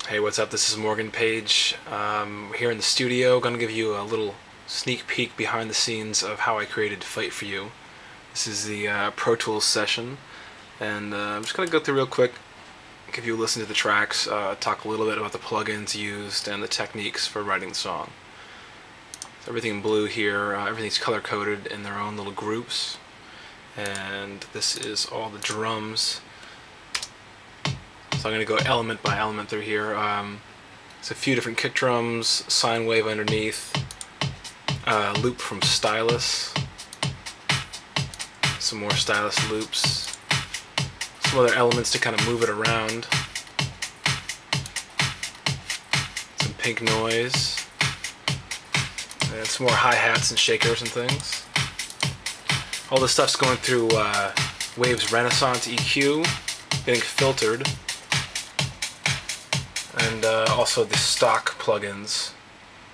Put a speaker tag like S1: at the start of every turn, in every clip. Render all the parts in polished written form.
S1: Hey, what's up? This is Morgan Page. Here in the studio, going to give you a little sneak peek behind the scenes of how I created Fight For You. This is the Pro Tools session, and I'm just going to go through real quick, give you a listen to the tracks, talk a little bit about the plugins used and the techniques for writing the song. So everything in blue here, everything's color-coded in their own little groups, and this is all the drums. So I'm going to go element by element through here. There's a few different kick drums, sine wave underneath, loop from Stylus, some more Stylus loops, some other elements to kind of move it around, some pink noise, and some more hi-hats and shakers and things. All this stuff's going through Waves Renaissance EQ, getting filtered. And also the stock plugins,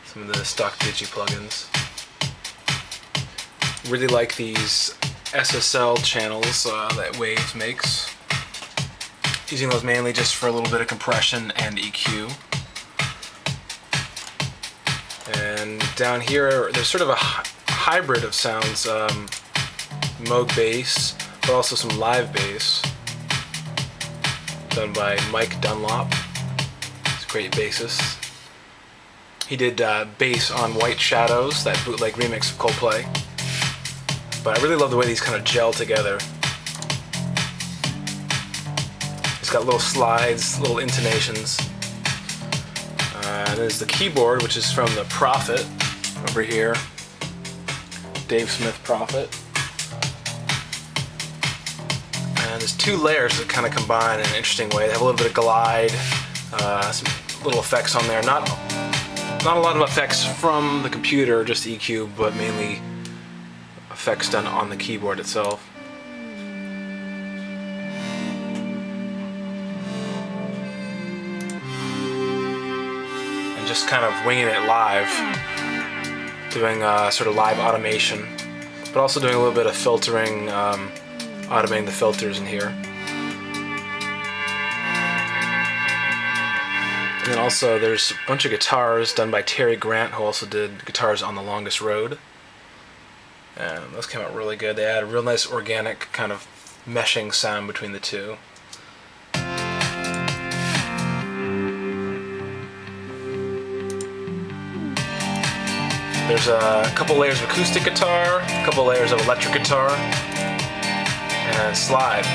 S1: some of the stock Digi plugins. Really like these SSL channels that Waves makes. Using those mainly just for a little bit of compression and EQ. And down here, there's sort of a hybrid of sounds, Moog bass, but also some live bass, done by Mike Dunlop. Great bassist. He did bass on White Shadows, that bootleg remix of Coldplay. But I really love the way these kind of gel together. It's got little slides, little intonations. And there's the keyboard, which is from the Prophet over here. Dave Smith Prophet. And there's two layers that kind of combine in an interesting way. They have a little bit of glide. Some little effects on there. Not a lot of effects from the computer, just EQ, but mainly effects done on the keyboard itself. And just kind of winging it live, doing sort of live automation, but also doing a little bit of filtering, automating the filters in here. And then also there's a bunch of guitars done by Terry Grant, who also did guitars on The Longest Road. And those came out really good. They had a real nice organic kind of meshing sound between the two. There's a couple layers of acoustic guitar, a couple layers of electric guitar, and slide.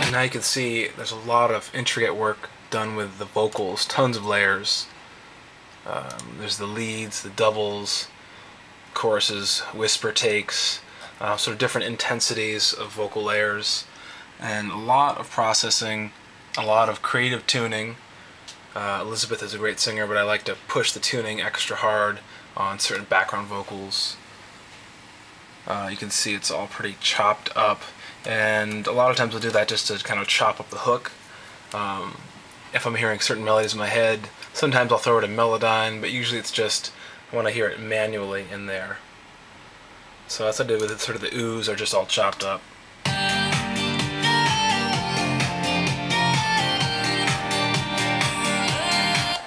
S1: Now you can see there's a lot of intricate work done with the vocals, tons of layers. There's the leads, the doubles, choruses, whisper takes, sort of different intensities of vocal layers, and a lot of processing, a lot of creative tuning. Elizabeth is a great singer, but I like to push the tuning extra hard on certain background vocals. You can see it's all pretty chopped up. And a lot of times I'll do that just to kind of chop up the hook. If I'm hearing certain melodies in my head, sometimes I'll throw it in Melodyne, but usually it's just I want to hear it manually in there. So that's what I did with it. Sort of the oohs are just all chopped up.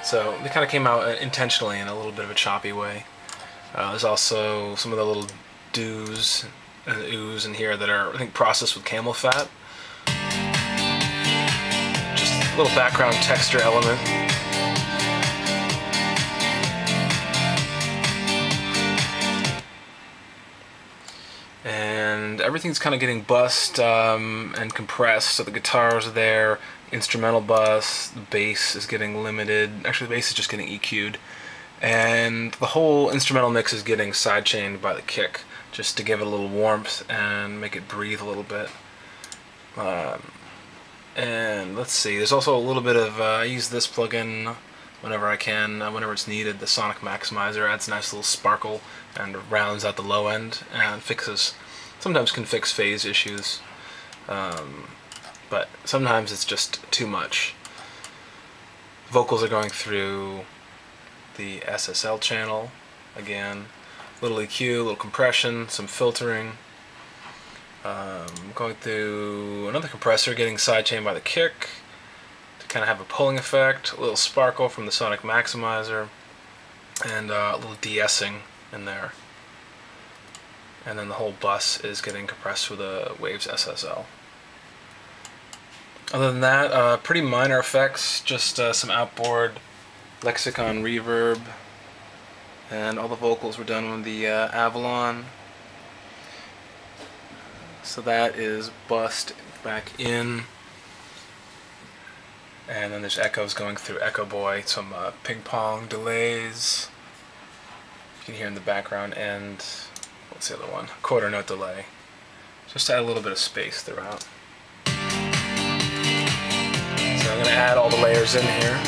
S1: So they kind of came out intentionally in a little bit of a choppy way. There's also some of the little doos and oohs in here that are, I think, processed with camel fat. Just a little background texture element. And everything's kind of getting bussed and compressed, so the guitars are there, instrumental bus, the bass is getting limited. Actually, the bass is just getting EQ'd. And the whole instrumental mix is getting sidechained by the kick, just to give it a little warmth and make it breathe a little bit. And let's see, there's also a little bit of, I use this plugin whenever I can, whenever it's needed. The Sonic Maximizer adds a nice little sparkle and rounds out the low end and fixes, sometimes can fix phase issues, but sometimes it's just too much. Vocals are going through the SSL channel again. little EQ, a little compression, some filtering. Going through another compressor, getting sidechain by the kick to kind of have a pulling effect, a little sparkle from the Sonic Maximizer, and a little de-essing in there. And then the whole bus is getting compressed with a Waves SSL. Other than that, pretty minor effects, just some outboard Lexicon reverb, and all the vocals were done with the Avalon. So that is bussed back in, and then there's echoes going through Echo Boy, some ping pong delays you can hear in the background, and what's the other one? Quarter note delay, just to add a little bit of space throughout. So I'm going to add all the layers in here.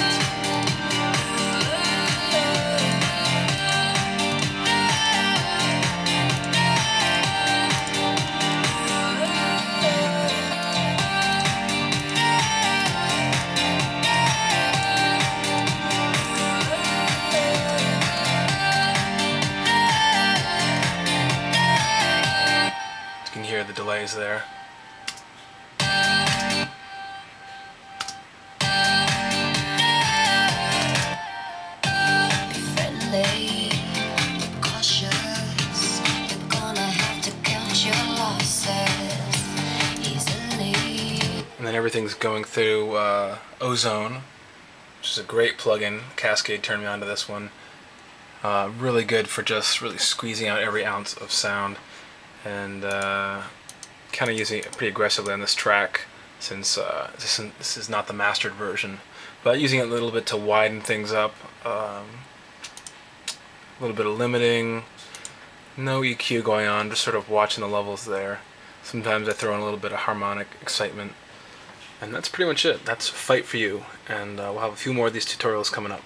S1: You can hear the delays there. And then everything's going through Ozone, which is a great plugin. Cascade turned me on to this one. Really good for just really squeezing out every ounce of sound, and kind of using it pretty aggressively on this track, since this is not the mastered version, but using it a little bit to widen things up, a little bit of limiting, no EQ going on, just sort of watching the levels there. Sometimes I throw in a little bit of harmonic excitement, and that's pretty much it. That's Fight for You, and we'll have a few more of these tutorials coming up.